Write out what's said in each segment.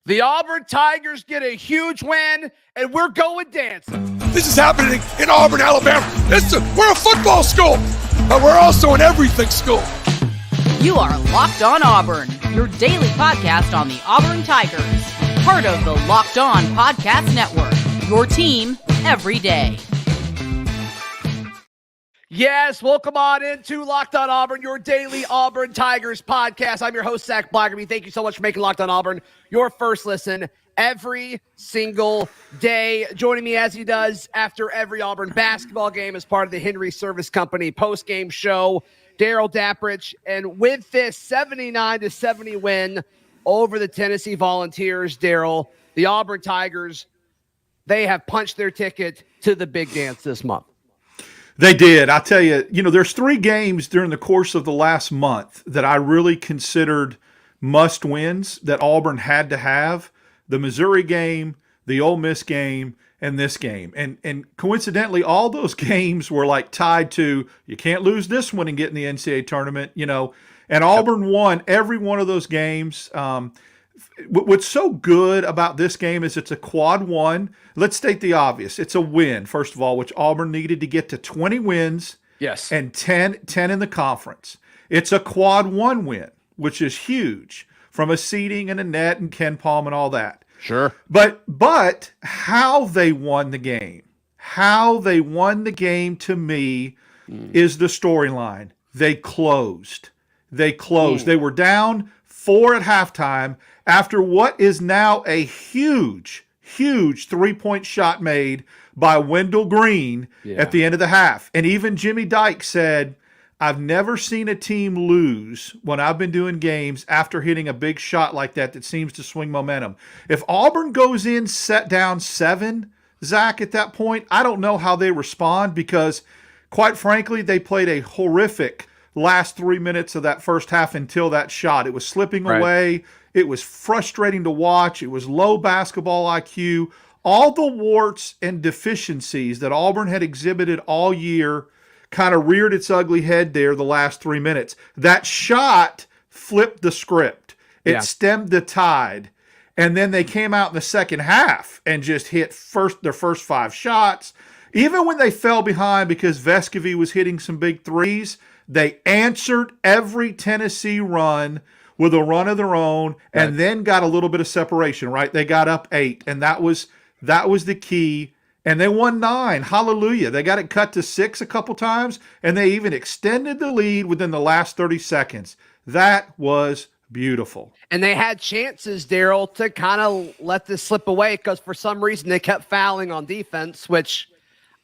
The Auburn Tigers get a huge win, and we're going dancing. This is happening in Auburn, Alabama. We're a football school, but we're also an everything school. You are Locked On Auburn, your daily podcast on the Auburn Tigers. Part of the Locked On Podcast Network, your team every day. Yes, welcome on into Locked On Auburn, your daily Auburn Tigers podcast. I'm your host, Zach Blackerby. Thank you so much for making Locked On Auburn your first listen every single day. Joining me as he does after every Auburn basketball game as part of the Henry Service Company post-game show, Darrell Dapprich. And with this 79-70 win over the Tennessee Volunteers, Darrell, the Auburn Tigers, they have punched their ticket to the big dance this month. They did. I tell you, there's three games during the course of the last month that I really considered must wins that Auburn had to have. The Missouri game, the Ole Miss game, and this game. And coincidentally, all those games were like tied to, you can't lose this one and get in the NCAA tournament, and Auburn won every one of those games. What's so good about this game is it's a quad one. Let's state the obvious. It's a win, first of all, which Auburn needed to get to 20 wins. Yes. And 10 in the conference. It's a quad one win, which is huge from a seeding and a net and Ken Palm and all that. Sure. But how they won the game, to me is the storyline. They closed. They were down 4 at halftime after what is now a huge three-point shot made by Wendell Green at the end of the half. And even Jimmy Dike said, I've never seen a team lose when I've been doing games after hitting a big shot like that seems to swing momentum. If Auburn goes in set down 7, Zach, at that point, I don't know how they respond because, quite frankly, they played a horrific last 3 minutes of that first half until that shot. It was slipping away. It was frustrating to watch. It was low basketball IQ. All the warts and deficiencies that Auburn had exhibited all year kind of reared its ugly head there the last 3 minutes. That shot flipped the script. It stemmed the tide. And then they came out in the second half and just hit their first 5 shots. Even when they fell behind because Vescovy was hitting some big threes, they answered every Tennessee run with a run of their own and then got a little bit of separation, right? They got up 8, and that was the key. And they won 9. Hallelujah. They got it cut to 6 a couple times, and they even extended the lead within the last 30 seconds. That was beautiful. And they had chances, Darrell, to kind of let this slip away because for some reason they kept fouling on defense, which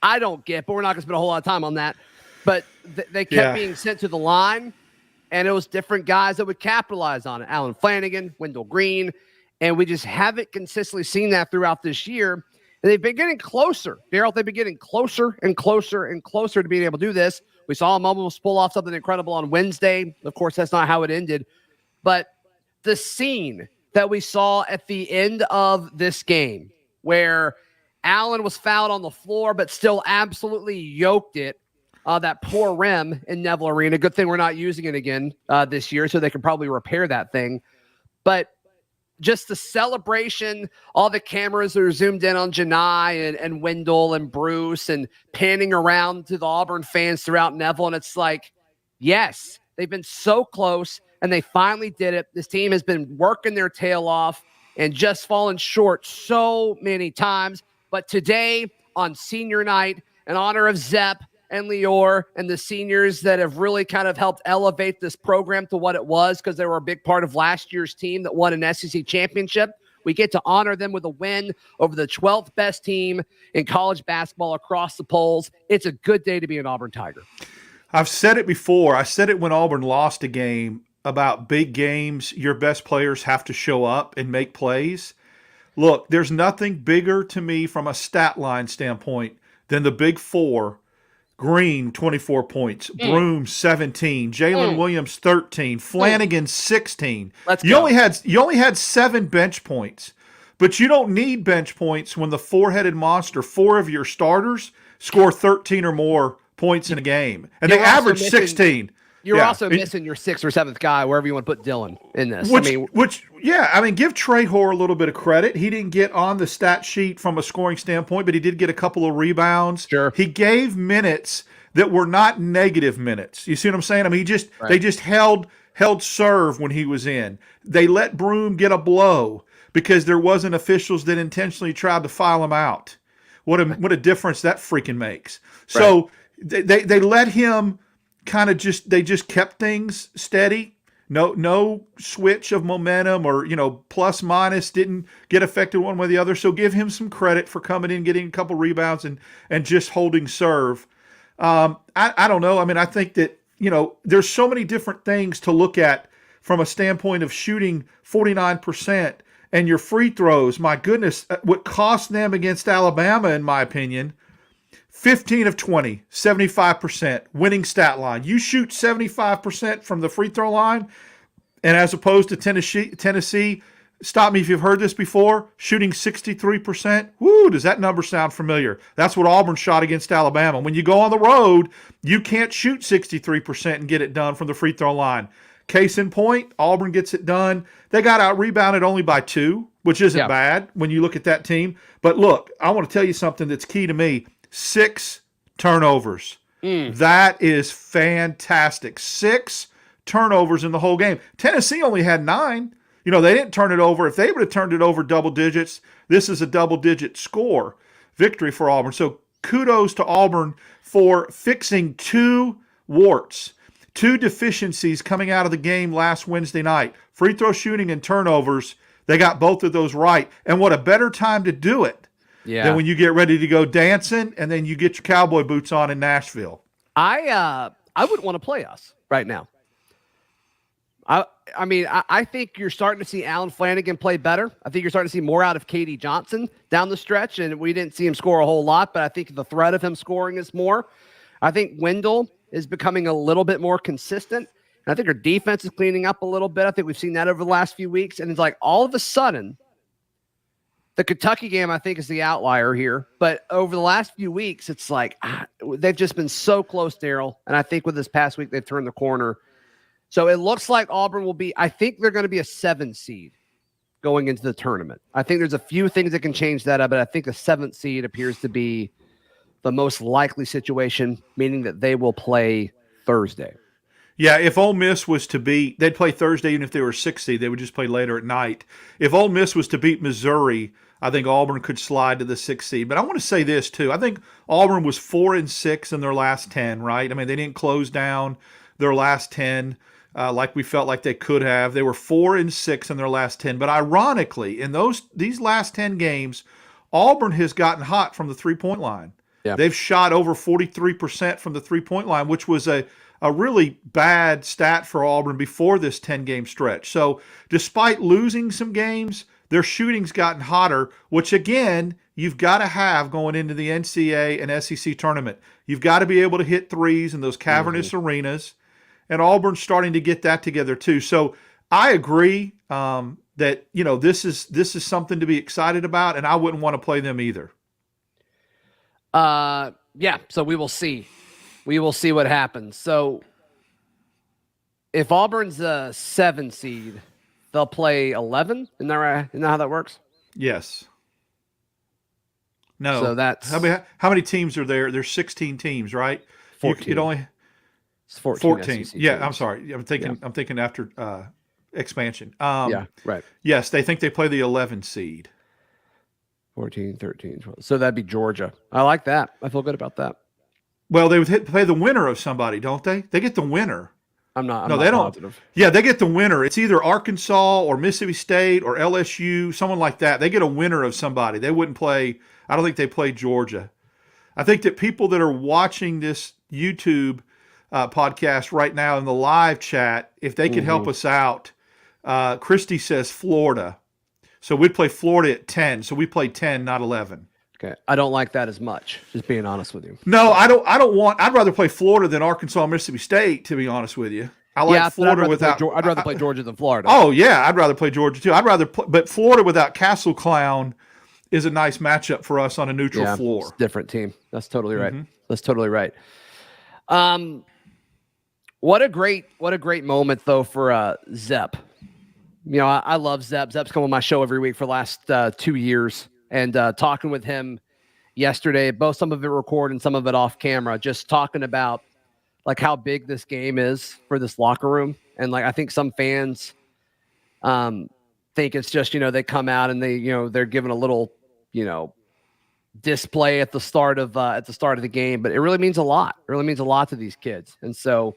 I don't get, but we're not going to spend a whole lot of time on that. But they kept being sent to the line, and it was different guys that would capitalize on it. Allen Flanagan, Wendell Green, and we just haven't consistently seen that throughout this year. And they've been getting closer. Darrell, they've been getting closer and closer and closer to being able to do this. We saw them almost pull off something incredible on Wednesday. Of course, that's not how it ended. But the scene that we saw at the end of this game where Allen was fouled on the floor but still absolutely yoked it, that poor rim in Neville Arena. Good thing we're not using it again this year, so they can probably repair that thing. But just the celebration, all the cameras are zoomed in on Janai and Wendell and Bruce and panning around to the Auburn fans throughout Neville. And it's like, yes, they've been so close and they finally did it. This team has been working their tail off and just fallen short so many times. But today on senior night, in honor of Zepp and Lior and the seniors that have really kind of helped elevate this program to what it was because they were a big part of last year's team that won an SEC championship. We get to honor them with a win over the 12th best team in college basketball across the polls. It's a good day to be an Auburn Tiger. I've said it before. I said it when Auburn lost a game about big games. Your best players have to show up and make plays. Look, there's nothing bigger to me from a stat line standpoint than the big 4. Green, 24 points. Broom, 17. Jalen Williams, 13. Flanagan, 16. You only had 7 bench points, but you don't need bench points when the four-headed monster, 4 of your starters, score 13 or more points in a game. And they average 16. You're also missing your 6th or 7th guy, wherever you want to put Dylan in this. Give Trey Hoare a little bit of credit. He didn't get on the stat sheet from a scoring standpoint, but he did get a couple of rebounds. Sure. He gave minutes that were not negative minutes. You see what I'm saying? I mean, they just held serve when he was in. They let Broom get a blow because there wasn't officials that intentionally tried to foul him out. What a difference that freaking makes. So they let him kind of just kept things steady. No switch of momentum or, plus minus didn't get affected one way or the other. So give him some credit for coming in, getting a couple rebounds and just holding serve. I don't know. I mean, I think that, there's so many different things to look at from a standpoint of shooting 49% and your free throws. My goodness, what cost them against Alabama, in my opinion, 15 of 20, 75%, winning stat line. You shoot 75% from the free throw line, and as opposed to Tennessee, stop me if you've heard this before, shooting 63%. Woo, does that number sound familiar? That's what Auburn shot against Alabama. When you go on the road, you can't shoot 63% and get it done from the free throw line. Case in point, Auburn gets it done. They got out-rebounded only by 2, which isn't bad when you look at that team. But look, I want to tell you something that's key to me. 6 turnovers. That is fantastic. 6 turnovers in the whole game. Tennessee only had 9. They didn't turn it over. If they would have turned it over double digits, this is a double-digit score victory for Auburn. So kudos to Auburn for fixing 2 warts, 2 deficiencies coming out of the game last Wednesday night. Free throw shooting and turnovers. They got both of those right. And what a better time to do it than when you get ready to go dancing and then you get your cowboy boots on in Nashville. I wouldn't want to play us right now. I think you're starting to see Alan Flanagan play better. I think you're starting to see more out of Katie Johnson down the stretch, and we didn't see him score a whole lot, but I think the threat of him scoring is more. I think Wendell is becoming a little bit more consistent, and I think our defense is cleaning up a little bit. I think we've seen that over the last few weeks, and it's like all of a sudden, the Kentucky game, I think, is the outlier here, but over the last few weeks, it's like they've just been so close, Darrell, and I think with this past week, they've turned the corner. So it looks like Auburn will be, I think they're going to be a 7 seed going into the tournament. I think there's a few things that can change that up, but I think the 7th seed appears to be the most likely situation, meaning that they will play Thursday. Yeah, if Ole Miss was to beat, they'd play Thursday even if they were 6th seed. They would just play later at night. If Ole Miss was to beat Missouri, I think Auburn could slide to the 6th seed. But I want to say this, too. I think Auburn was 4-6 in their last 10, right? I mean, they didn't close down their last 10. Like we felt like they could have. They were 4-6 in their last 10. But ironically, in these last 10 games, Auburn has gotten hot from the three-point line. Yeah. They've shot over 43% from the three-point line, which was a really bad stat for Auburn before this 10-game stretch. So despite losing some games, their shooting's gotten hotter, which, again, you've got to have going into the NCAA and SEC tournament. You've got to be able to hit threes in those cavernous arenas. And Auburn's starting to get that together too. So I agree that this is something to be excited about, and I wouldn't want to play them either. So we will see. We will see what happens. So if Auburn's a 7 seed, they'll play 11. Isn't that right? Isn't that how that works? Yes. No. So that's how many teams are there? There's 16 teams, right? 14. It's 14. Yeah, I'm sorry. I'm thinking after expansion. Right. Yes, they think they play the 11 seed. 14, 13, 12. So that'd be Georgia. I like that. I feel good about that. Well, they would play the winner of somebody, don't they? They get the winner. I'm not positive. Don't. Yeah, they get the winner. It's either Arkansas or Mississippi State or LSU, someone like that. They get a winner of somebody. They wouldn't play. I don't think they play Georgia. I think that people that are watching this YouTube podcast right now in the live chat, if they could help us out, Christy says Florida. So we'd play Florida at 10. So we play 10, not 11. Okay. I don't like that as much, just being honest with you. No, I'd rather play Florida than Arkansas, Mississippi State, to be honest with you. I like Florida without. I'd rather play Georgia than Florida. Oh, yeah. I'd rather play Georgia too. But Florida without Castle Clown is a nice matchup for us on a neutral floor. It's a different team. That's totally right. That's totally right. What a great moment though for Zep. You know, I love Zep. Zep's come on my show every week for the last 2 years, and talking with him yesterday, both some of it recorded and some of it off camera, just talking about like how big this game is for this locker room. And like, I think some fans think it's just, they come out and they're given a little, display at the start of the game, but it really means a lot. It really means a lot to these kids. And so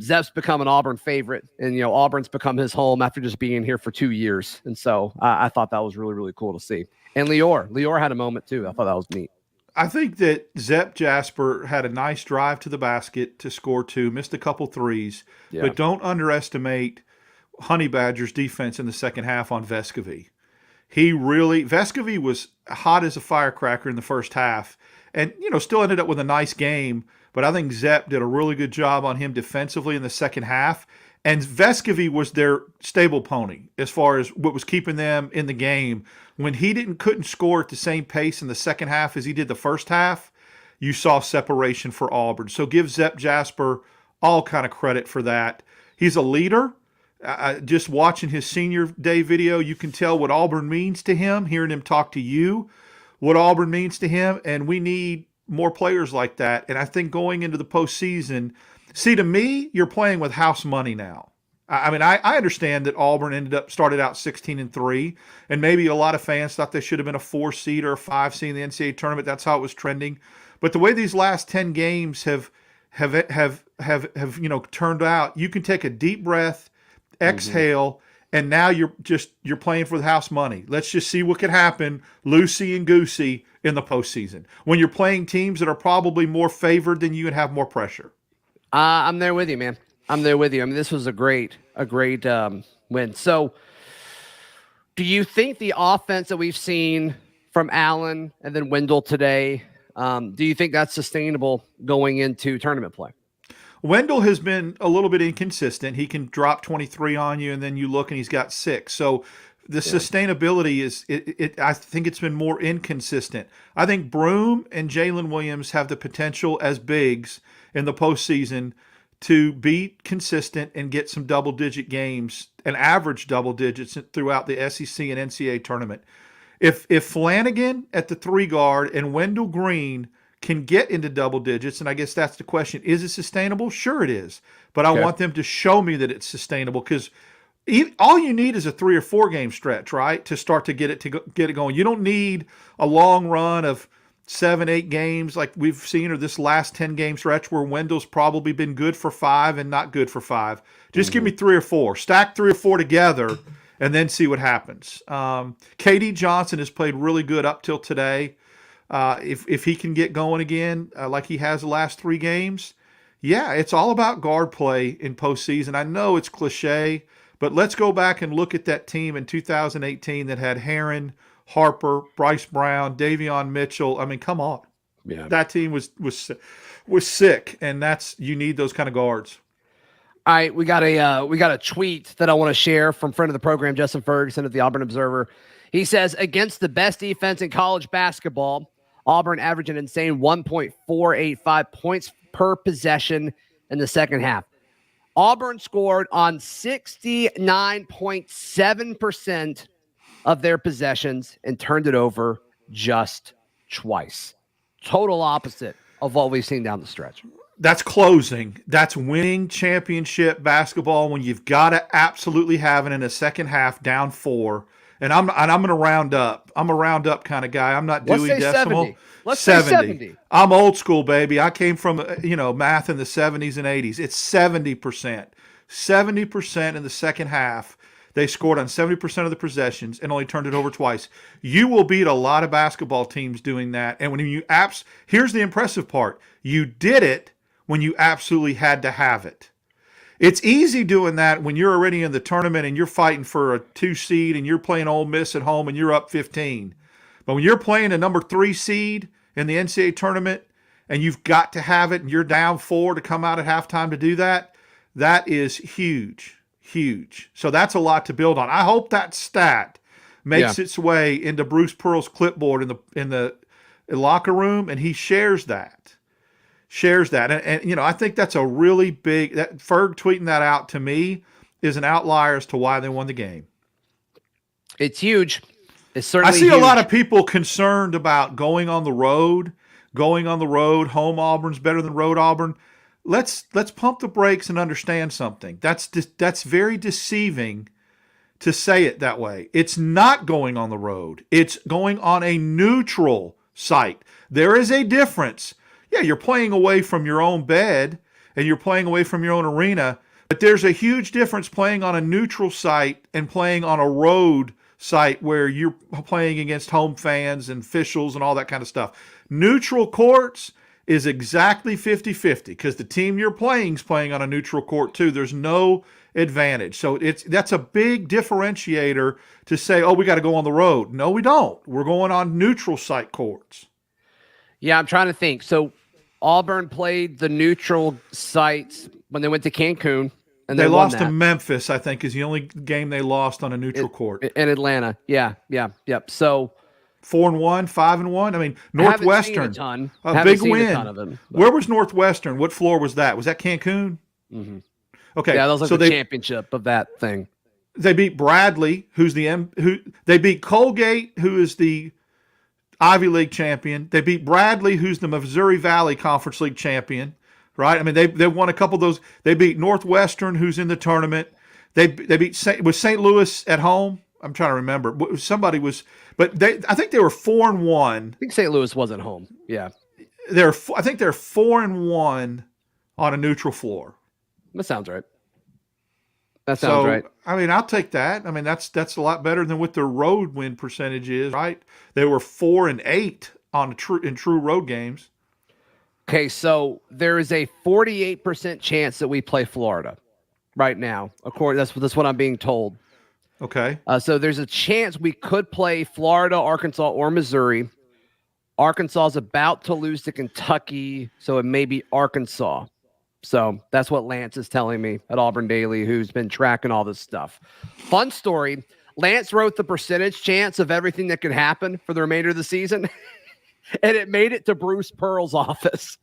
Zep's become an Auburn favorite, and Auburn's become his home after just being here for 2 years. And so I thought that was really, really cool to see. And Lior had a moment too. I thought that was neat. I think that Zep Jasper had a nice drive to the basket to score 2, missed a couple threes, but don't underestimate Honey Badger's defense in the second half on Vescovy. Vescovy was hot as a firecracker in the first half and, still ended up with a nice game, but I think Zep did a really good job on him defensively in the second half. And Vescovy was their stable pony as far as what was keeping them in the game. When he couldn't score at the same pace in the second half as he did the first half, you saw separation for Auburn. So give Zep Jasper all kind of credit for that. He's a leader. Just watching his senior day video, you can tell what Auburn means to him, hearing him talk to you, what Auburn means to him, and we need more players like that. And I think going into the postseason, see, to me, you're playing with house money now. I mean, I understand that Auburn started out 16-3, and maybe a lot of fans thought they should have been a 4 seed or a 5 seed in the NCAA tournament. That's how it was trending. But the way these last 10 games have turned out, you can take a deep breath, exhale, and now you're playing for the house money. Let's just see what could happen, loosey and goosey, in the postseason when you're playing teams that are probably more favored than you and have more pressure. I'm there with you, man. I'm there with you. I mean, this was a great win. So do you think the offense that we've seen from Allen and then Wendell today, do you think that's sustainable going into tournament play? Wendell has been a little bit inconsistent. He can drop 23 on you, and then you look and he's got 6. So the sustainability is, I think it's been more inconsistent. I think Broome and Jalen Williams have the potential as bigs in the postseason to be consistent and get some double-digit games and average double digits throughout the SEC and NCAA tournament. If Flanagan at the 3 guard and Wendell Green can get into double digits, and I guess that's the question, is it sustainable? Sure it is. But I want them to show me that it's sustainable, because all you need is a 3 or 4 game stretch, right, to start to get it going. You don't need a long run of 7, 8 games like we've seen, or this last 10 game stretch where Wendell's probably been good for 5 and not good for 5. Just give me 3 or 4. Stack 3 or 4 together and then see what happens. KD Johnson has played really good up till today. If he can get going again like he has the last 3 games, it's all about guard play in postseason. I know it's cliche, but let's go back and look at that team in 2018 that had Herron, Harper, Bryce Brown, Davion Mitchell. I mean, come on. Yeah. That team was sick, and you need those kind of guards. All right, we got a tweet that I want to share from friend of the program, Justin Ferguson of the Auburn Observer. He says, against the best defense in college basketball, Auburn averaged an insane 1.485 points per possession in the second half. Auburn scored on 69.7% of their possessions and turned it over just twice. Total opposite of what we've seen down the stretch. That's closing. That's winning championship basketball when you've got to absolutely have it in a second half down 4. And I'm going to round up. I'm a round up kind of guy. I'm not Dewey Decimal. 70. Let's say 70. I'm old school, baby. I came from math in the 70s and 80s. It's 70%. 70% in the second half. They scored on 70% of the possessions and only turned it over twice. You will beat a lot of basketball teams doing that. And here's the impressive part. You did it when you absolutely had to have it. It's easy doing that when you're already in the tournament and you're fighting for a 2 seed and you're playing Ole Miss at home and you're up 15. But when you're playing a number 3 seed in the NCAA tournament and you've got to have it and you're down 4 to come out at halftime to do that, that is huge. Huge. So that's a lot to build on. I hope that stat makes its way into Bruce Pearl's clipboard in the locker room, and he shares that. shares that. And I think that's a really big, that Ferg tweeting that out to me is an outlier as to why they won the game. It's huge. It's certainly I see huge. a lot of people concerned about going on the road. Home Auburn's better than road Auburn. Let's pump the brakes and understand something. That's very deceiving to say it that way. It's not going on the road. It's going on a neutral site. There is a difference. Yeah, you're playing away from your own bed and you're playing away from your own arena, but there's a huge difference playing on a neutral site and playing on a road site where you're playing against home fans and officials and all that kind of stuff. Neutral courts is exactly 50-50 because the team you're playing is playing on a neutral court too. There's no advantage. So that's a big differentiator to say, oh, we got to go on the road. No, we don't. We're going on neutral site courts. Yeah, I'm trying to think. So Auburn played the neutral sites when they went to Cancun. And they lost to Memphis, I think, is the only game they lost on a neutral court. In Atlanta. Yeah. So 4-1, 5-1. I mean, Northwestern, a big win. Where was Northwestern? What floor was that? Was that Cancun? Mm-hmm. Okay. Yeah, that was like the championship of that thing. They beat Bradley, they beat Colgate, who is the Ivy League champion. They beat Bradley, who's the Missouri Valley Conference League champion. Right? I mean, they won a couple of those. They beat Northwestern, who's in the tournament. They beat St. Louis at home. I'm trying to remember. Somebody was, but I think they were 4-1. I think St. Louis wasn't home. Yeah, I think they're 4-1 on a neutral floor. That sounds right. That sounds right. I mean, I'll take that. I mean, that's a lot better than what their road win percentage is. Right? They were 4-8 in true road games. Okay, so there is a 48% chance that we play Florida right now. That's what I'm being told. Okay. So there's a chance we could play Florida, Arkansas, or Missouri. Arkansas is about to lose to Kentucky, so it may be Arkansas. So that's what Lance is telling me at Auburn Daily, who's been tracking all this stuff. Fun story. Lance wrote the percentage chance of everything that could happen for the remainder of the season. And it made it to Bruce Pearl's office.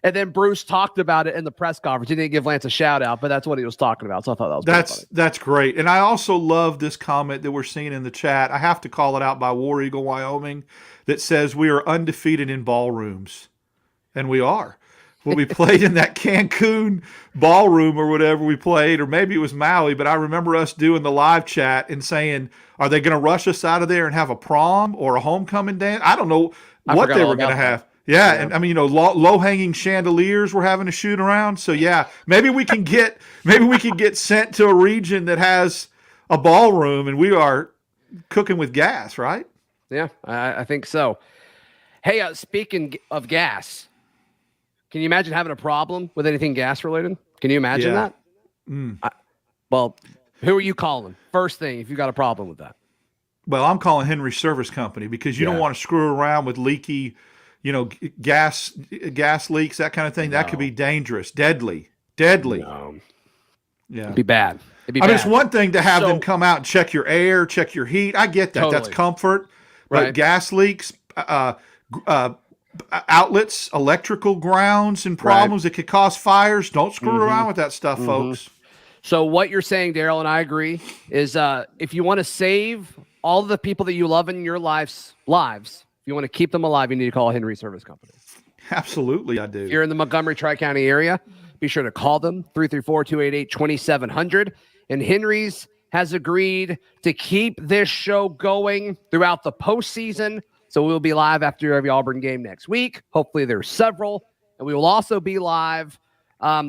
And then Bruce talked about it in the press conference. He didn't give Lance a shout out, but that's what he was talking about. So I thought that was pretty funny. That's great. And I also love this comment that we're seeing in the chat. I have to call it out by War Eagle, Wyoming, that says we are undefeated in ballrooms. And we are. When we played in that Cancun ballroom or whatever we played, or maybe it was Maui, but I remember us doing the live chat and saying, are they going to rush us out of there and have a prom or a homecoming dance? I don't know what they were going to have. Yeah, and I mean, low-hanging chandeliers we're having to shoot around. So yeah, maybe we can get sent to a region that has a ballroom, and we are cooking with gas, right? Yeah, I think so. Hey, speaking of gas, can you imagine having a problem with anything gas related? Can you imagine that? Well, who are you calling? First thing, if you got a problem with that. Well, I'm calling Henry Service Company because you don't want to screw around with leaky, gas leaks, that kind of thing. No. That could be dangerous, deadly. No. Yeah, it'd be bad. I mean, it's one thing to have them come out and check your air, check your heat. I get that. Totally. That's comfort. But gas leaks, outlets, electrical grounds, and problems that could cause fires. Don't screw around with that stuff, folks. So what you're saying, Darrell, and I agree, is if you want to save all of the people that you love in your lives, if you want to keep them alive, you need to call Henry Service Company. Absolutely, I do. If you're in the Montgomery Tri-County area, be sure to call them, 334-288-2700. And Henry's has agreed to keep this show going throughout the postseason. So we'll be live after every Auburn game next week. Hopefully there's several. And we will also be live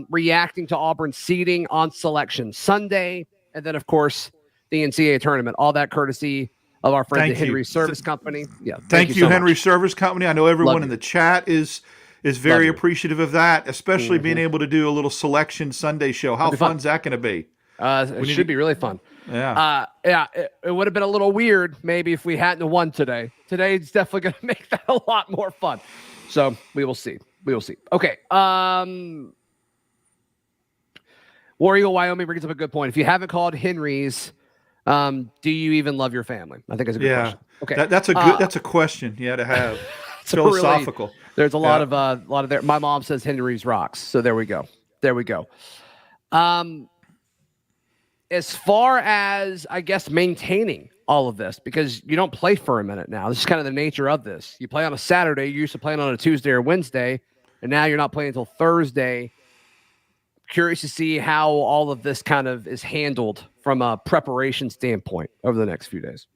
reacting to Auburn seeding on Selection Sunday. And then, of course, the NCAA Tournament. All that courtesy of our friend at Henry Service Company. Yeah, thank you so Henry Service Company. I know everyone in the chat is very appreciative of that, especially being able to do a little Selection Sunday show. How fun is that going to be? It should be really fun. Yeah. It would have been a little weird maybe if we hadn't won today. Today's definitely going to make that a lot more fun. So we will see. Okay. War Eagle, Wyoming brings up a good point. If you haven't called Henry's, do you even love your family? I think it's a good question. Okay. That's a question to have. philosophical. There's a lot of there. My mom says Henry's rocks. So there we go. As far as, I guess, maintaining all of this, because you don't play for a minute now. This is kind of the nature of this. You play on a Saturday. You used to play on a Tuesday or Wednesday, and now you're not playing until Thursday. Curious to see how all of this kind of is handled from a preparation standpoint over the next few days.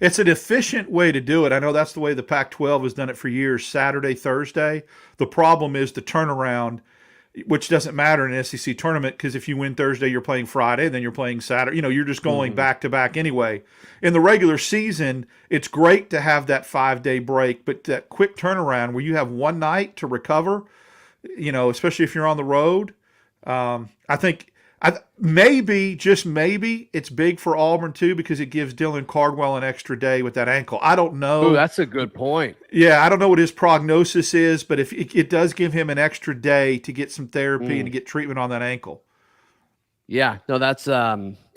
It's an efficient way to do it. I know that's the way the Pac-12 has done it for years, Saturday, Thursday. The problem is the turnaround, which doesn't matter in an SEC tournament, because if you win Thursday, you're playing Friday, then you're playing Saturday. You're just going back-to-back anyway. In the regular season, it's great to have that 5-day break, but that quick turnaround where you have one night to recover, especially if you're on the road, I think maybe, just maybe, it's big for Auburn too, because it gives Dylan Cardwell an extra day with that ankle. I don't know. Oh, that's a good point. Yeah, I don't know what his prognosis is, but if it does give him an extra day to get some therapy and to get treatment on that ankle. Yeah, no, that's I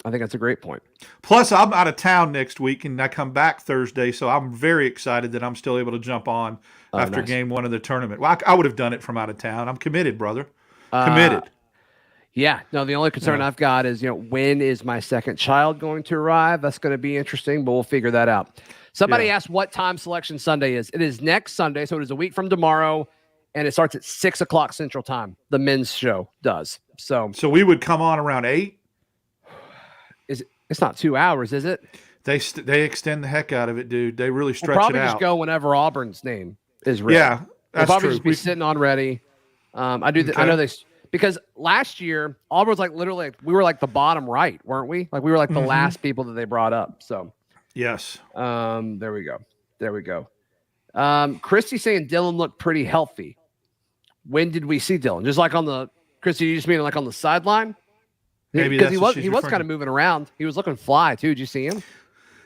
think that's a great point. Plus, I'm out of town next week, and I come back Thursday, so I'm very excited that I'm still able to jump on after game one of the tournament. Well, I would have done it from out of town. I'm committed, brother. Committed. Yeah, no, the only concern I've got is, when is my second child going to arrive? That's going to be interesting, but we'll figure that out. Somebody asked what time Selection Sunday is. It is next Sunday, so it is a week from tomorrow, and it starts at 6 o'clock Central Time. The men's show does. So we would come on around 8? It's not 2 hours, is it? They extend the heck out of it, dude. They really stretch it out. We'll probably just go whenever Auburn's name is ready. Yeah, that's we'll probably true. just be sitting on ready. I know they... Because last year, Auburn was literally, we were the bottom right, weren't we? We were the last people that they brought up. So, yes. There we go. Christy saying Dylan looked pretty healthy. When did we see Dylan? Just Christy, you just mean on the sideline? Maybe because he was kind of moving around. He was looking fly too. Did you see him?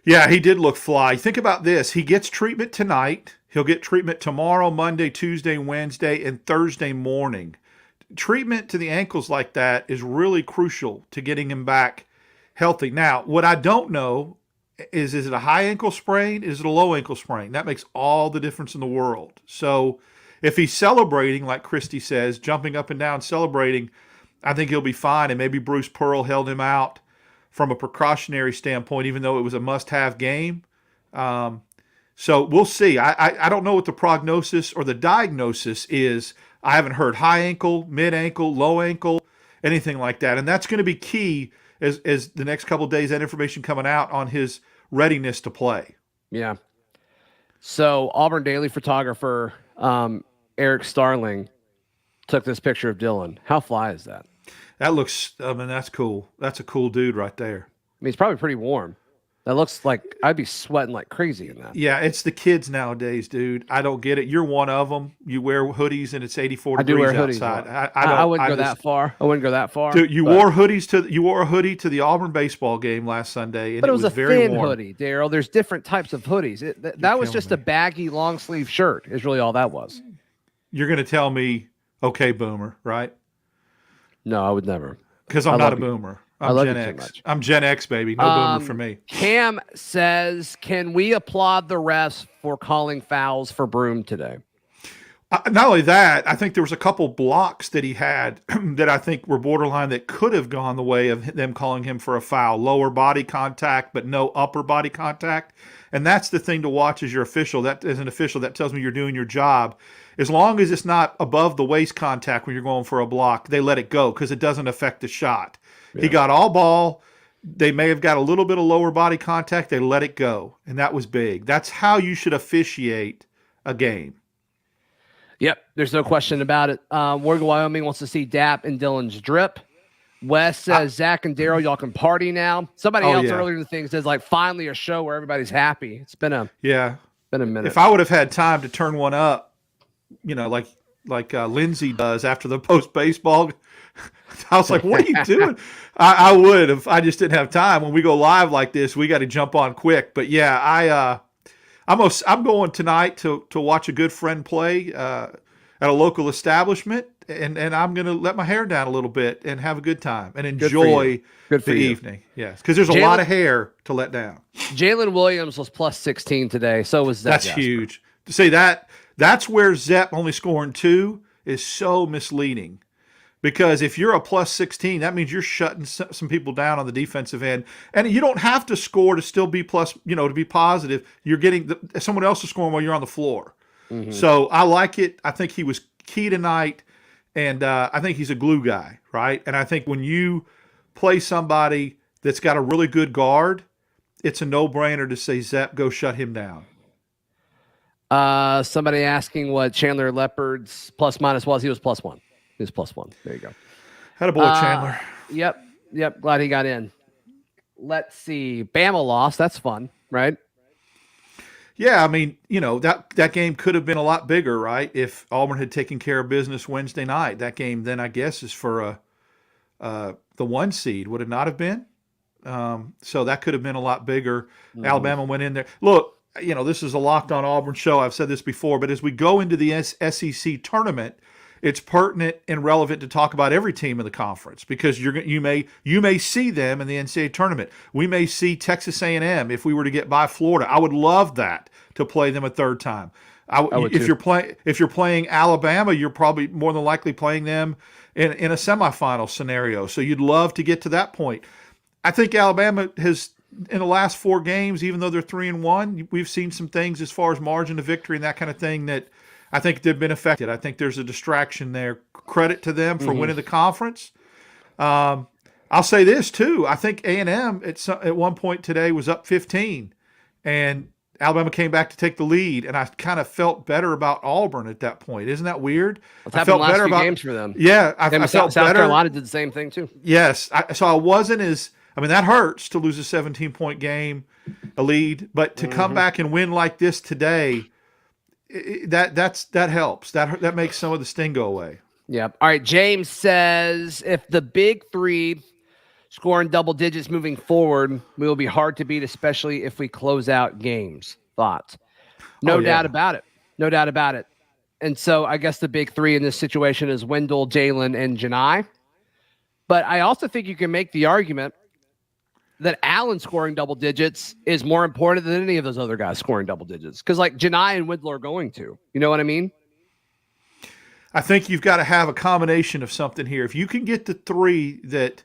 Yeah, he did look fly. Think about this. He gets treatment tonight. He'll get treatment tomorrow, Monday, Tuesday, Wednesday, and Thursday morning. Treatment to the ankles like that is really crucial to getting him back healthy. Now, what I don't know is it a high ankle sprain? Is it a low ankle sprain? That makes all the difference in the world. So if he's celebrating, like Christy says, jumping up and down, celebrating, I think he'll be fine. And maybe Bruce Pearl held him out from a precautionary standpoint, even though it was a must-have game. So we'll see. I don't know what the prognosis or the diagnosis is. I haven't heard high ankle, mid ankle, low ankle, anything like that. And that's going to be key as the next couple of days, that information coming out on his readiness to play. Yeah. So Auburn Daily photographer Eric Starling took this picture of Dylan. How fly is that? That looks, that's cool. That's a cool dude right there. He's probably pretty warm. That looks like I'd be sweating like crazy in that. Yeah, it's the kids nowadays, dude. I don't get it. You're one of them. You wear hoodies and it's 84 degrees outside. I wouldn't go that far. I wouldn't go that far. Dude, you wore a hoodie to the Auburn baseball game last Sunday, and but it was a very thin warm. hoodie, Darrell. There's different types of hoodies. That was just a baggy long sleeve shirt. Is really all that was. You're going to tell me, okay, boomer, right? No, I would never. Because I'm not a boomer. I'm Gen X. I'm Gen X, baby. No boomer for me. Cam says, can we applaud the refs for calling fouls for Broom today? Not only that, I think there was a couple blocks that he had that I think were borderline that could have gone the way of them calling him for a foul. Lower body contact, but no upper body contact. And that's the thing to watch as your official. That as an official, that tells me you're doing your job. As long as it's not above the waist contact when you're going for a block, they let it go because it doesn't affect the shot. Yeah. He got all ball. They may have got a little bit of lower body contact. They let it go, and that was big. That's how you should officiate a game. Yep, there's no question about it. Morgan, Wyoming wants to see Dap and Dylan's drip. Wes says, Zach and Darrell, y'all can party now. Somebody else earlier in the thing says, finally a show where everybody's happy. It's been a minute. If I would have had time to turn one up, like Lindsay does after the post-baseball, I was like, what are you doing? I would if I just didn't have time. When we go live like this, we got to jump on quick. But yeah, I'm going tonight to watch a good friend play at a local establishment, and I'm going to let my hair down a little bit and have a good time and enjoy the evening. Yes, because there's a lot of hair to let down. Jalen Williams was plus 16 today. So was Zach. That's huge. To say that That's where Zepp only scoring 2 is so misleading. Because if you're a plus 16, that means you're shutting some people down on the defensive end. And you don't have to score to still be plus, to be positive. You're getting someone else is scoring while you're on the floor. Mm-hmm. So I like it. I think he was key tonight. And I think he's a glue guy, right? And I think when you play somebody that's got a really good guard, it's a no-brainer to say, Zepp, go shut him down. Somebody asking what Chandler Leopard's plus minus was. He was +1. He was +1. There you go. Had a boy, Chandler. Yep. Glad he got in. Let's see. Bama lost. That's fun, right? Yeah, I mean, that game could have been a lot bigger, right? If Auburn had taken care of business Wednesday night. That game then, I guess, is for the 1 seed. Would it not have been? So that could have been a lot bigger. Mm-hmm. Alabama went in there. Look, this is a Locked On Auburn show. I've said this before, but as we go into the SEC tournament, it's pertinent and relevant to talk about every team in the conference because you may see them in the NCAA tournament. We may see Texas A&M if we were to get by Florida. I would love that to play them a third time. If you're playing Alabama, you're probably more than likely playing them in a semifinal scenario. So you'd love to get to that point. I think Alabama has, in the last 4 games, even though they're 3-1, we've seen some things as far as margin of victory and that kind of thing that I think they've been affected. I think there's a distraction there. Credit to them for winning the conference. I'll say this, too. I think A&M at one point today was up 15, and Alabama came back to take the lead, and I kind of felt better about Auburn at that point. Isn't that weird? I felt better about games for them. Yeah, I felt South better. Carolina did the same thing, too. Yes. So I wasn't as – that hurts to lose a 17-point game, a lead, but to come back and win like this today – that helps. That makes some of the sting go away. Yep. All right. James says if the big 3 scoring double digits moving forward, we will be hard to beat, especially if we close out games. Thoughts? No doubt about it. No doubt about it. And so I guess the big 3 in this situation is Wendell, Jalen, and Janai. But I also think you can make the argument that Allen scoring double digits is more important than any of those other guys scoring double digits. Because Janai and Wendell are going to. You know what I mean? I think you've got to have a combination of something here. If you can get the 3 that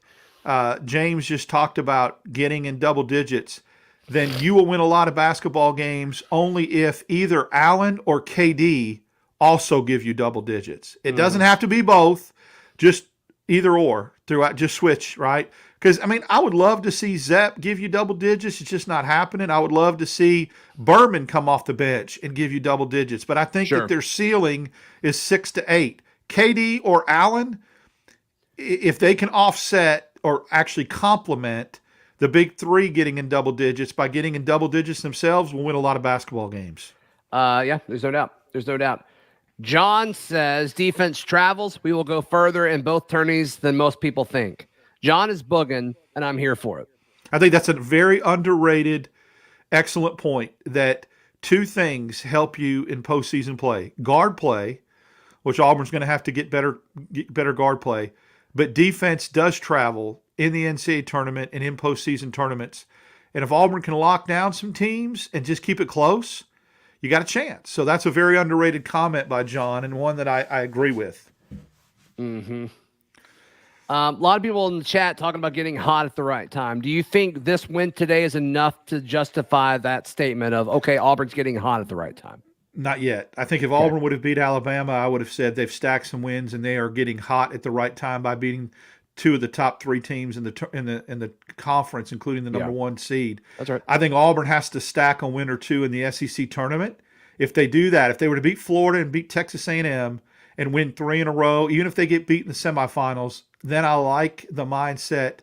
James just talked about getting in double digits, then you will win a lot of basketball games only if either Allen or KD also give you double digits. It doesn't have to be both, just either or throughout. Just switch, right? Because, I would love to see Zepp give you double digits. It's just not happening. I would love to see Berman come off the bench and give you double digits. But I think that their ceiling is 6 to 8. KD or Allen, if they can offset or actually complement the big 3 getting in double digits by getting in double digits themselves, will win a lot of basketball games. Yeah, there's no doubt. There's no doubt. John says defense travels. We will go further in both tourneys than most people think. John is booging, and I'm here for it. I think that's a very underrated, excellent point that 2 things help you in postseason play. Guard play, which Auburn's going to have to get better guard play, but defense does travel in the NCAA tournament and in postseason tournaments. And if Auburn can lock down some teams and just keep it close, you got a chance. So that's a very underrated comment by John and one that I agree with. Mm-hmm. A lot of people in the chat talking about getting hot at the right time. Do you think this win today is enough to justify that statement of, okay, Auburn's getting hot at the right time? Not yet. I think if Auburn would have beat Alabama, I would have said they've stacked some wins and they are getting hot at the right time by beating 2 of the top 3 teams in the conference, including the number 1 seed. That's right. I think Auburn has to stack a win or 2 in the SEC tournament. If they do that, if they were to beat Florida and beat Texas A&M and win 3 in a row, even if they get beat in the semifinals, then I like the mindset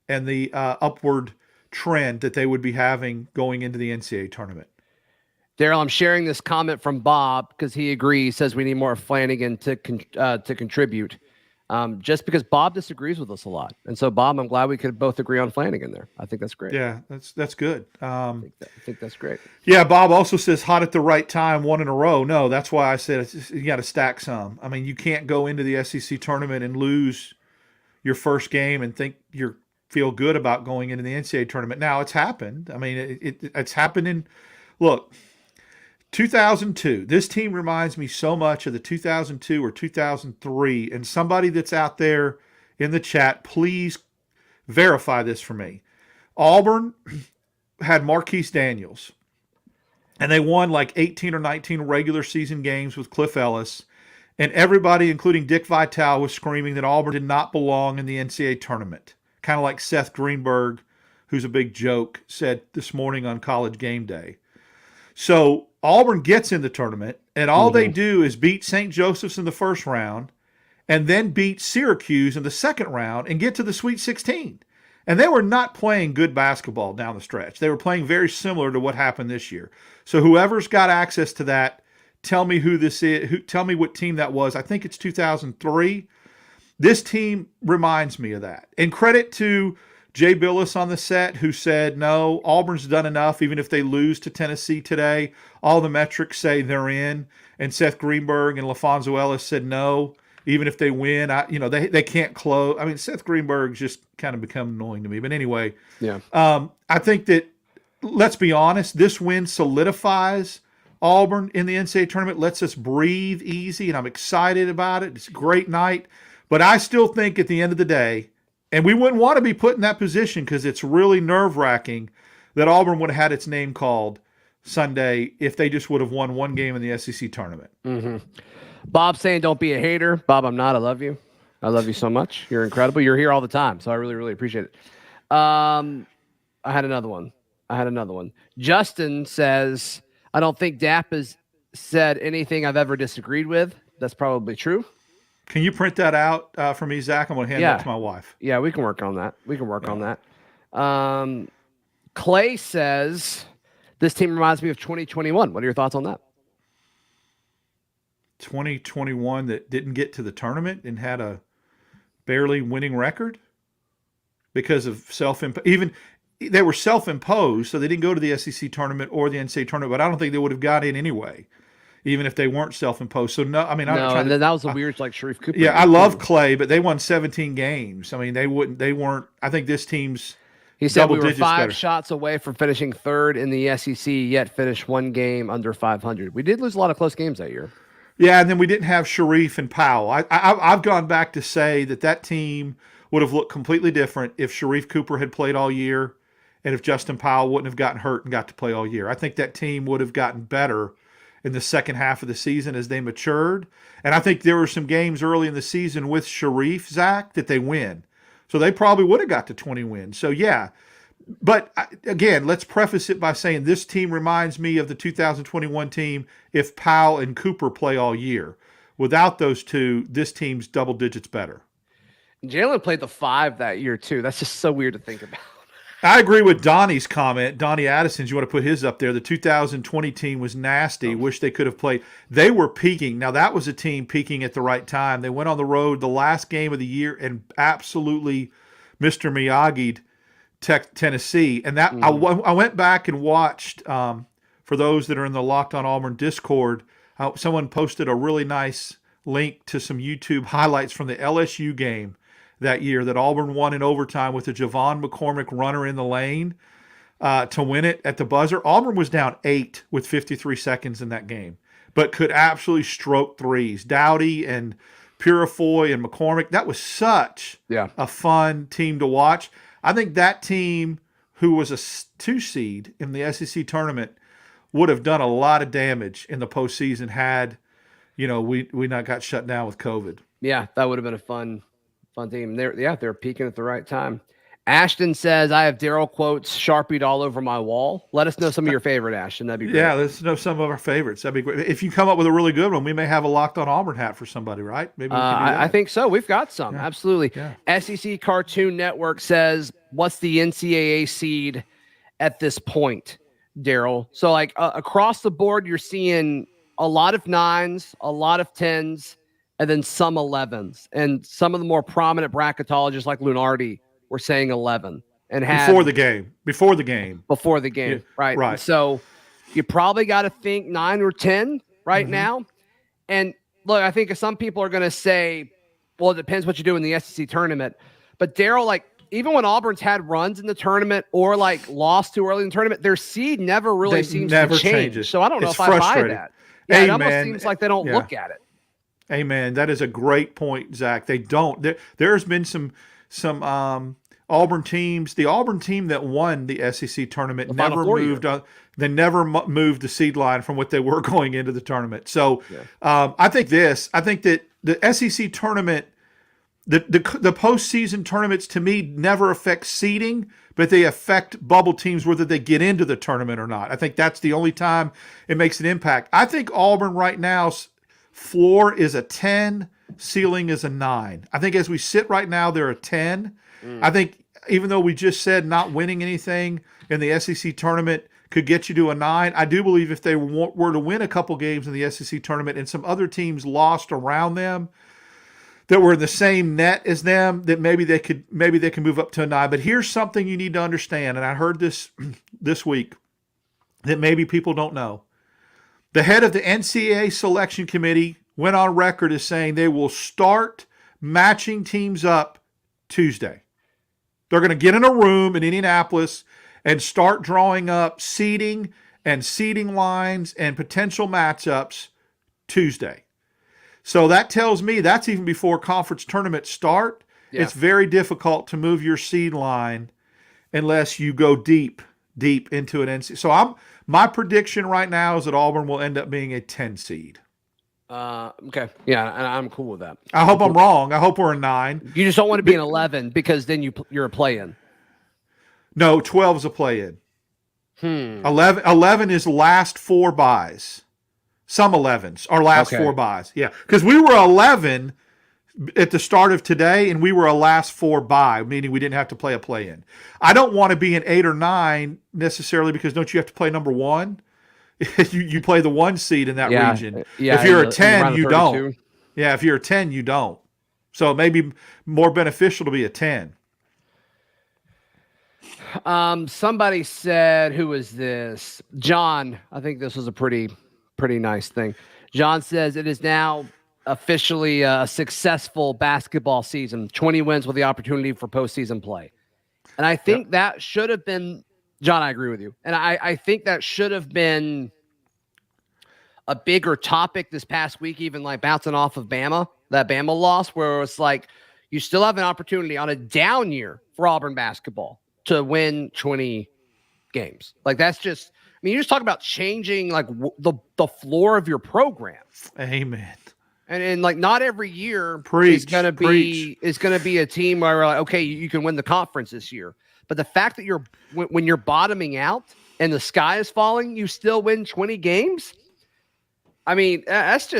and the upward trend that they would be having going into the NCAA tournament. Darrell, I'm sharing this comment from Bob because he agrees, says we need more Flanagan to contribute. Just because Bob disagrees with us a lot. And so, Bob, I'm glad we could both agree on Flanagan there. I think that's great. Yeah, that's good. I think that's great. Yeah, Bob also says hot at the right time, 1 in a row. No, that's why I said you got to stack some. You can't go into the SEC tournament and lose your first game and think you feel good about going into the NCAA tournament. Now, it's happened. It's happened in – look, 2002. This team reminds me so much of the 2002 or 2003. And somebody that's out there in the chat, please verify this for me. Auburn had Marquise Daniels, and they won like 18 or 19 regular season games with Cliff Ellis. And everybody, including Dick Vitale, was screaming that Auburn did not belong in the NCAA tournament. Kind of like Seth Greenberg, who's a big joke, said this morning on College Game Day. So Auburn gets in the tournament, and all they do is beat St. Joseph's in the first round and then beat Syracuse in the second round and get to the Sweet 16. And they were not playing good basketball down the stretch. They were playing very similar to what happened this year. So whoever's got access to that, tell me who this is. Tell me what team that was. I think it's 2003. This team reminds me of that. And credit to Jay Billis on the set, who said, no, Auburn's done enough, even if they lose to Tennessee today. All the metrics say they're in. And Seth Greenberg and LaFonso Ellis said, no, even if they win, they can't close. I mean, Seth Greenberg's just kind of become annoying to me. But anyway, I think that, let's be honest, this win solidifies Auburn in the NCAA tournament, lets us breathe easy, and I'm excited about it. It's a great night. But I still think at the end of the day, and we wouldn't want to be put in that position because it's really nerve-wracking, that Auburn would have had its name called Sunday if they just would have won one game in the SEC tournament. Bob saying don't be a hater. Bob, I'm not. I love you. I love you so much. You're incredible. You're here all the time, so I really, really appreciate it. I had another one. Justin says, I don't think Dap has said anything I've ever disagreed with. That's probably true. Can you print that out for me, Zach? I'm going to hand that to my wife. Yeah, we can work on that. On that. Clay says, this team reminds me of 2021. What are your thoughts on that? 2021 that didn't get to the tournament and had a barely winning record because of they were self-imposed, so they didn't go to the SEC tournament or the NCAA tournament, but I don't think they would have got in anyway, even if they weren't self-imposed. So, no, I mean, that was a weird, like, Sharif Cooper. Yeah, I love Clay, but they won 17 games. I mean, they weren't, I think this team's He said we were digits 5 better. shots away from finishing third in the SEC, yet finished one game under 500. We did lose a lot of close games that year. Yeah, and then we didn't have Sharif and Powell. I've gone back to say that team would have looked completely different if Sharif Cooper had played all year and if Justin Powell wouldn't have gotten hurt and got to play all year. I think that team would have gotten better in the second half of the season as they matured. And I think there were some games early in the season with Sharif, Zach, that they win. So they probably would have got to 20 wins. So, yeah. But, again, let's preface it by saying this team reminds me of the 2021 team if Powell and Cooper play all year. Without those two, this team's double digits better. Jalen played the 5 that year, too. That's just so weird to think about. I agree with Donnie's comment. Donnie Addison's, you want to put his up there. The 2020 team was nasty. Wish they could have played. They were peaking. Now, that was a team peaking at the right time. They went on the road the last game of the year and absolutely Mr. Miyagi'd Tennessee. And that I went back and watched, for those that are in the Locked On Auburn Discord, someone posted a really nice link to some YouTube highlights from the LSU game that year that Auburn won in overtime with a Javon McCormick runner in the lane to win it at the buzzer. Auburn was down 8 with 53 seconds in that game, but could absolutely stroke threes. Dowdy and Purifoy and McCormick, that was such a fun team to watch. I think that team, who was a 2 seed in the SEC tournament, would have done a lot of damage in the postseason had, we not got shut down with COVID. Yeah, that would have been a fun team. They're peaking at the right time. Ashton says, I have Darrell quotes Sharpied all over my wall. Let us know some of your favorite, Ashton. That'd be great. Yeah, let's know some of our favorites. That'd be great. If you come up with a really good one, we may have a Locked On Auburn hat for somebody, right? Maybe we can do that. I think so. We've got some. Yeah. Absolutely. Yeah. SEC Cartoon Network says, what's the NCAA seed at this point, Darrell? So, like, across the board, you're seeing a lot of 9s, a lot of 10s, and then some 11s. And some of the more prominent bracketologists like Lunardi were saying 11. And before the game. Yeah, right? Right. And so you probably got to think 9 or 10 right now. And look, I think some people are going to say, well, it depends what you do in the SEC tournament. But Darrell, like, even when Auburn's had runs in the tournament or like lost too early in the tournament, their seed never really seems to change. Changes. So I don't know it's if I buy that. Yeah, it almost seems like they don't look at it. Amen. That is a great point, Zach. They don't. There's been some Auburn teams. The Auburn team that won the SEC tournament never moved on. They never moved the seed line from what they were going into the tournament. So I think that the SEC tournament, the postseason tournaments to me never affect seeding, but they affect bubble teams whether they get into the tournament or not. I think that's the only time it makes an impact. I think Auburn right now's floor is a 10, ceiling is a 9. I think as we sit right now, they're a 10. I think even though we just said not winning anything in the SEC tournament could get you to a 9, I do believe if they were to win a couple games in the SEC tournament and some other teams lost around them that were in the same net as them, that maybe they can move up to a 9. But here's something you need to understand, and I heard this week that maybe people don't know. The head of the NCAA selection committee went on record as saying they will start matching teams up Tuesday. They're going to get in a room in Indianapolis and start drawing up seeding and seeding lines and potential matchups Tuesday. So that tells me that's even before conference tournaments start. Yeah. It's very difficult to move your seed line unless you go deep into an NCAA. So my prediction right now is that Auburn will end up being a 10 seed. Okay. Yeah, and I'm cool with that. I hope I'm wrong. I hope we're a 9. You just don't want to be an 11 because then you're a play-in. No, 12 is a play-in. 11 is last 4 buys. Some 11s are last 4 buys. Yeah, because we were 11 at the start of today, and we were a last 4 buy, meaning we didn't have to play a play-in. I don't want to be an 8 or 9 necessarily because don't you have to play number 1? you play the 1 seed in that region. Yeah, if you're a 10, you don't. Yeah, if you're a 10, you don't. So it may be more beneficial to be a 10. Somebody said, who is this? John. I think this was a pretty nice thing. John says it is now officially a successful basketball season. 20 wins with the opportunity for postseason play. And I think that should have been, John, I agree with you. And I think that should have been a bigger topic this past week, even like bouncing off of Bama, that Bama loss, where it's like you still have an opportunity on a down year for Auburn basketball to win 20 games. Like that's just, I mean, you just talk about changing like the floor of your program. Amen. And like not every year is going to be a team where we're like, okay, you can win the conference this year. But the fact that when you're bottoming out and the sky is falling, you still win 20 games. I mean, that's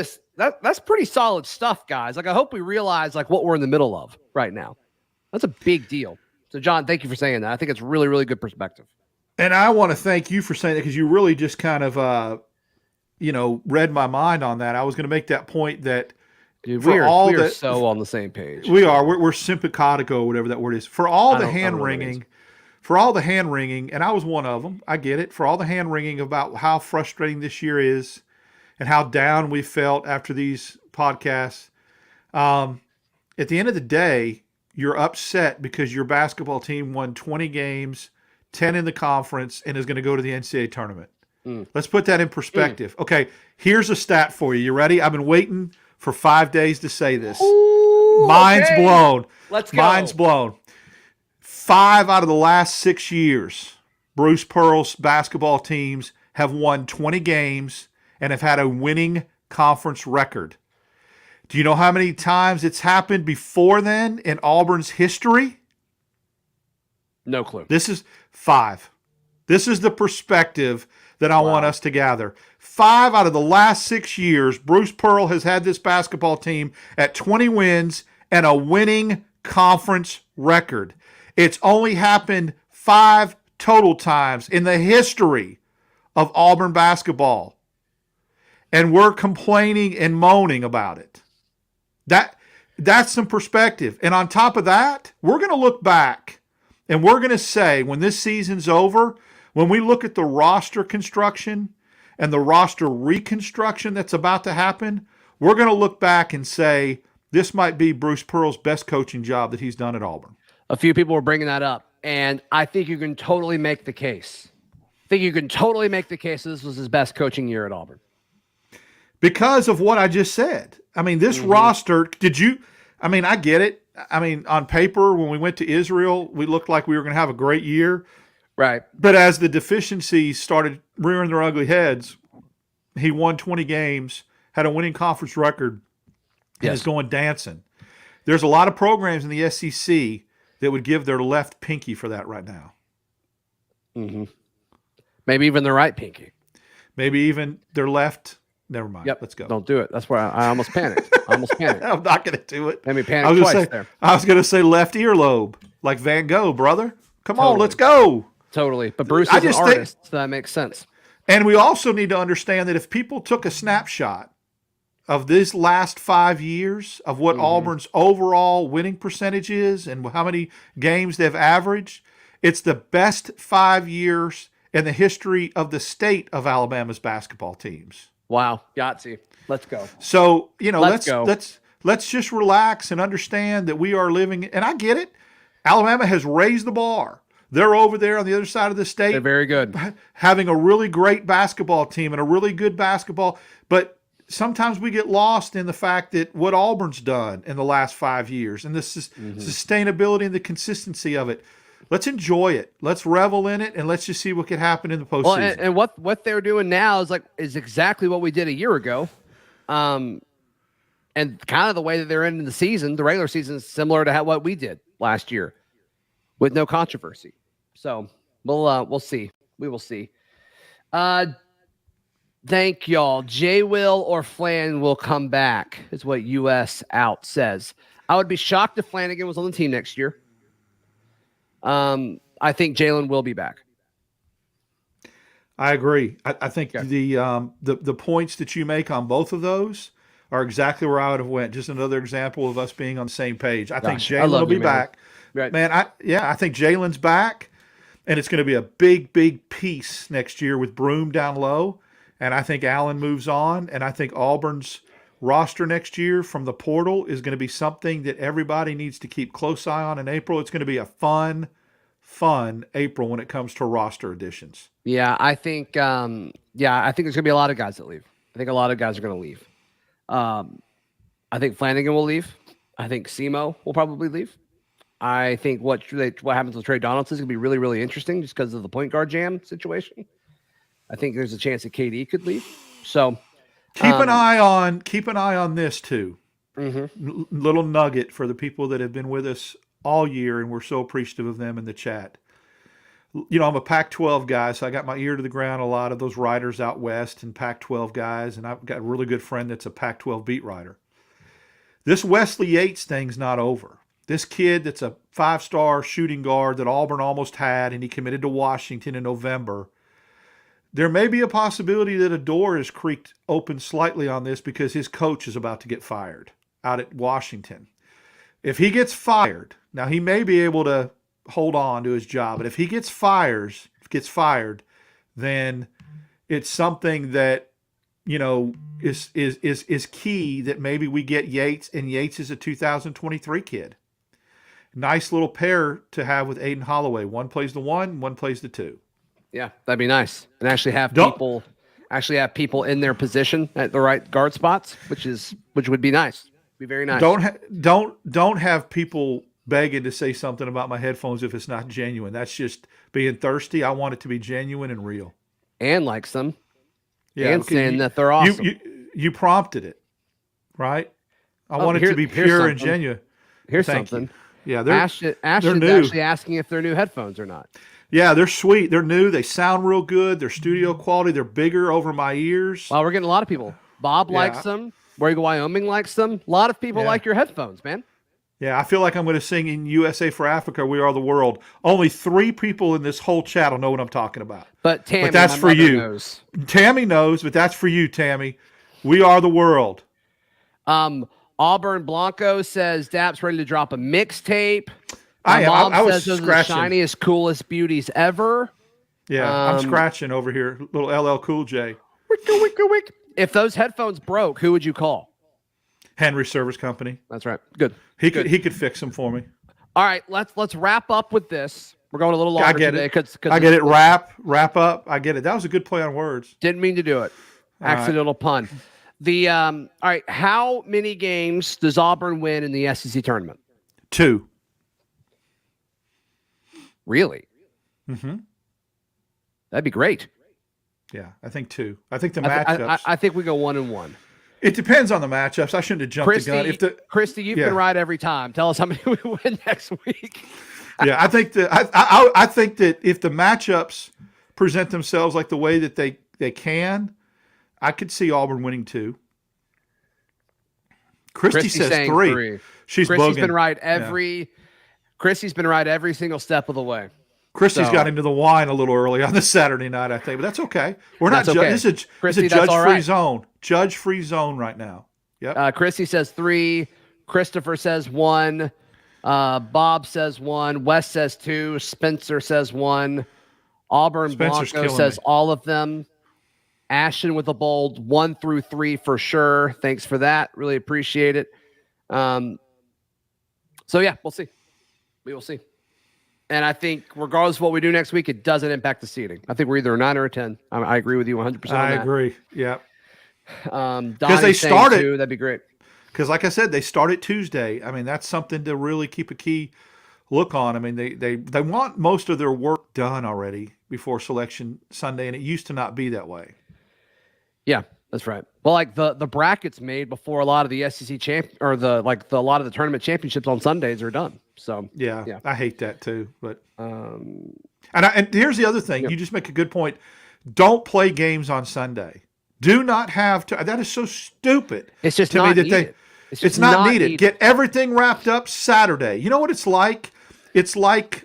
pretty solid stuff, guys. Like I hope we realize like what we're in the middle of right now. That's a big deal. So John, thank you for saying that. I think it's really, really good perspective. And I want to thank you for saying that because you really just kind of, read my mind on that. I was going to make that point that dude, we are so on the same page. We are. We're simpatico, whatever that word is. For all the hand wringing, and I was one of them. I get it. For all the hand wringing about how frustrating this year is, and how down we felt after these podcasts. At the end of the day, you're upset because your basketball team won 20 games, 10 in the conference, and is going to go to the NCAA tournament. Let's put that in perspective. Okay, here's a stat for you. You ready? I've been waiting for 5 days to say this. Ooh, Mind's blown. Let's go. Mind's blown. 5 out of the last 6 years, Bruce Pearl's basketball teams have won 20 games and have had a winning conference record. Do you know how many times it's happened before then in Auburn's history? No clue. This is 5. This is the perspective that I want us to gather. 5 out of the last 6 years, Bruce Pearl has had this basketball team at 20 wins and a winning conference record. It's only happened 5 total times in the history of Auburn basketball. And we're complaining and moaning about it. That's some perspective. And on top of that, we're going to look back and we're going to say when this season's over, when we look at the roster construction and the roster reconstruction that's about to happen, we're going to look back and say this might be Bruce Pearl's best coaching job that he's done at Auburn. A few people were bringing that up, and I think you can totally make the case. This was his best coaching year at Auburn. Because of what I just said. I mean, this roster, I get it. I mean, on paper, when we went to Israel, we looked like we were going to have a great year. Right. But as the deficiencies started rearing their ugly heads, he won 20 games, had a winning conference record, and is going dancing. There's a lot of programs in the SEC that would give their left pinky for that right now. Mm-hmm. Maybe even their right pinky. Maybe even their left. Never mind. Yep. Let's go. Don't do it. That's where I almost panicked. I'm not going to do it. Made me panic twice there. I was going to say left earlobe, like Van Gogh, brother. Come on, let's go. Totally. But Bruce is an artist, so that makes sense. And we also need to understand that if people took a snapshot of these last 5 years of what Auburn's overall winning percentage is and how many games they've averaged, it's the best 5 years in the history of the state of Alabama's basketball teams. Wow. Yahtzee. Let's go. So, let's just relax and understand that we are living, and I get it. Alabama has raised the bar. They're over there on the other side of the state. They're very good. Having a really great basketball team and a really good basketball. But sometimes we get lost in the fact that what Auburn's done in the last 5 years and the sustainability and the consistency of it. Let's enjoy it. Let's revel in it, and let's just see what could happen in the postseason. Well, and what they're doing now is exactly what we did a year ago. And kind of the way that they're ending the season, the regular season, is similar to what we did last year with no controversy. So we'll see. We will see. Thank y'all. J. Will or Flan will come back, is what US Out says. I would be shocked if Flanagan was on the team next year. I think Jalen will be back. I agree. I think the points that you make on both of those are exactly where I would have went. Just another example of us being on the same page. I think Jalen will be back. Right. Man, I think Jalen's back, and it's going to be a big, big piece next year with Broome down low. And I think Allen moves on, and I think Auburn's roster next year from the portal is going to be something that everybody needs to keep close eye on in April. It's going to be a fun April when it comes to roster additions. Yeah, I think there's going to be a lot of guys that leave. I think a lot of guys are going to leave. I think Flanagan will leave. I think Semo will probably leave. I think what happens with Trey Donaldson is going to be really, really interesting just because of the point guard jam situation. I think there's a chance that KD could leave. So keep an eye on this too. Little nugget for the people that have been with us all year, and we're so appreciative of them in the chat. I'm a Pac-12 guy, so I got my ear to the ground. A lot of those writers out west and Pac-12 guys, and I've got a really good friend that's a Pac-12 beat writer. This Wesley Yates thing's not over. This kid that's a 5-star shooting guard that Auburn almost had, and he committed to Washington in November. There may be a possibility that a door is creaked open slightly on this because his coach is about to get fired out at Washington. If he gets fired, now he may be able to hold on to his job, but if he gets fired, then it's something that is key that maybe we get Yates, and Yates is a 2023 kid. Nice little pair to have with Aiden Holloway. One plays the 1, one plays the 2. Yeah, that'd be nice, and actually have people in their position at the right guard spots, which would be nice. Be very nice. Don't have people begging to say something about my headphones if it's not genuine. That's just being thirsty. I want it to be genuine and real. And likes them. Yeah, and saying that they're awesome. You prompted it, right? I want it to be pure and genuine. Here's Thank something. You. Yeah, Ashton's actually asking if they're new headphones or not. Yeah, they're sweet. They're new. They sound real good. They're studio quality. They're bigger over my ears. Well, we're getting a lot of people. Bob likes them. Where You Go Wyoming likes them. A lot of people like your headphones, man. Yeah, I feel like I'm going to sing in USA for Africa, We Are the World. Only 3 people in this whole chat will know what I'm talking about. But Tammy, that's for you. Knows. Tammy knows, but that's for you, Tammy. We Are the World. Auburn Blanco says Dap's ready to drop a mixtape. I was says those scratching. Are the shiniest, coolest beauties ever. Yeah, I'm scratching over here. Little LL Cool J. Wick. If those headphones broke, who would you call? Henry Service Company. That's right. Good. He could fix them for me. All right, let's wrap up with this. We're going a little longer today. I get it. Wrap up. I get it. That was a good play on words. Didn't mean to do it. Accidental pun. All right, how many games does Auburn win in the SEC tournament? 2. Really? Mm-hmm. That'd be great. Yeah, I think 2. I think the matchups. I think we go 1-1. It depends on the matchups. I shouldn't have jumped the gun. Christy, you've been right every time. Tell us how many we win next week. Yeah, I think that if the matchups present themselves like the way that they can, I could see Auburn winning 2. Christy says 3. She's Christy's bogan. Been right every. Christy's been right every single step of the way. Christy's got into the wine a little early on this Saturday night, I think, but that's okay. We're not judging. This is a judge-free zone. Judge-free zone right now. Yep. Christy says 3. Christopher says 1. Bob says 1. Wes says 2. Spencer says 1. Auburn Blanco says all of them. Ashton with a bold 1 through 3 for sure. Thanks for that. Really appreciate it. So yeah, we'll see. We will see. And I think regardless of what we do next week, it doesn't impact the seeding. I think we're either a 9 or a 10. I agree with you 100% on that. I agree. Yeah. Because they started. That'd be great. Because like I said, they started Tuesday. I mean, that's something to really keep a key look on. I mean, they want most of their work done already before Selection Sunday, and it used to not be that way. Yeah, that's right. Well, like the brackets made before a lot of the SEC a lot of the tournament championships on Sundays are done. So yeah. I hate that too. But and here's the other thing. Yep. You just make a good point. Don't play games on Sunday. Do not have to. That is so stupid. It's just not needed. It's not needed. Get everything wrapped up Saturday. You know what it's like? It's like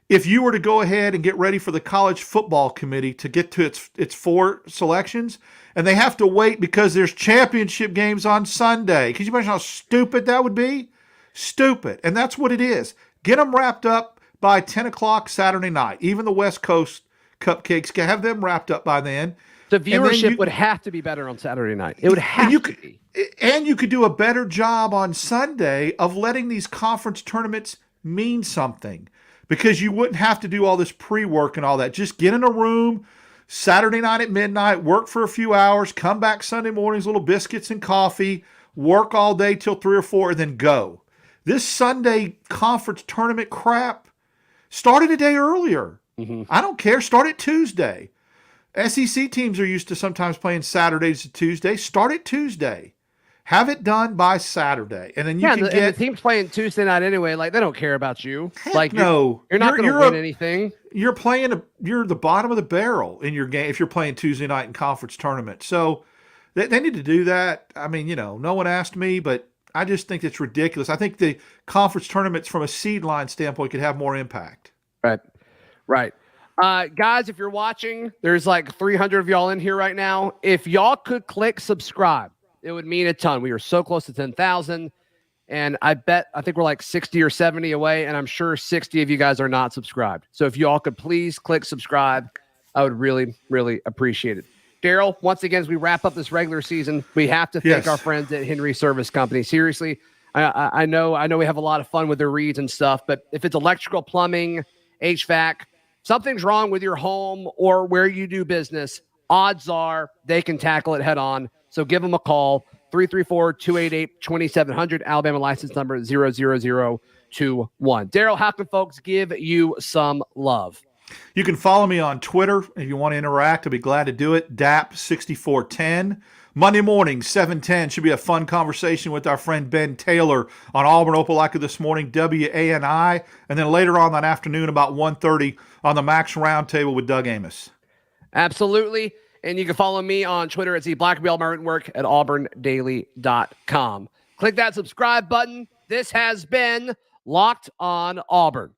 if you were to go ahead and get ready for the college football committee to get to its 4 selections, and they have to wait because there's championship games on Sunday. Can you imagine how stupid that would be? Stupid. And that's what it is. Get them wrapped up by 10 o'clock Saturday night. Even the West Coast cupcakes, have them wrapped up by then. The viewership would have to be better on Saturday night. It would have to be. And you could do a better job on Sunday of letting these conference tournaments mean something, because you wouldn't have to do all this pre-work and all that. Just get in a room Saturday night at midnight, work for a few hours, come back Sunday mornings, little biscuits and coffee, work all day till 3 or 4, and then go. This Sunday conference tournament crap started a day earlier. Mm-hmm. I don't care. Start it Tuesday. SEC teams are used to sometimes playing Saturdays to Tuesday. Start it Tuesday. Have it done by Saturday, and then you can get. And the team's playing Tuesday night anyway. Like, they don't care about you. Heck like, no, you're not going to win anything. You're you're the bottom of the barrel in your game if you're playing Tuesday night in conference tournament. So they need to do that. I mean, no one asked me, but I just think it's ridiculous. I think the conference tournaments from a seed line standpoint could have more impact. Right. Guys, if you're watching, there's like 300 of y'all in here right now. If y'all could click subscribe, it would mean a ton. We are so close to 10,000, and I think we're like 60 or 70 away, and I'm sure 60 of you guys are not subscribed. So if y'all could please click subscribe, I would really, really appreciate it. Darrell, once again, as we wrap up this regular season, we have to thank our friends at Henry Service Company. Seriously, I know we have a lot of fun with their reads and stuff, but if it's electrical, plumbing, HVAC, something's wrong with your home or where you do business, odds are they can tackle it head on. So give them a call, 334-288-2700, Alabama license number 00021. Darrell, how can folks give you some love? You can follow me on Twitter. If you want to interact, I'll be glad to do it. DAP6410. Monday morning, 7:10, should be a fun conversation with our friend Ben Taylor on Auburn Opelika this morning, WANI. And then later on that afternoon, about 1:30, on the Max Roundtable with Doug Amos. Absolutely. And you can follow me on Twitter at Blackerby, all my written work at auburndaily.com. Click that subscribe button. This has been Locked On Auburn.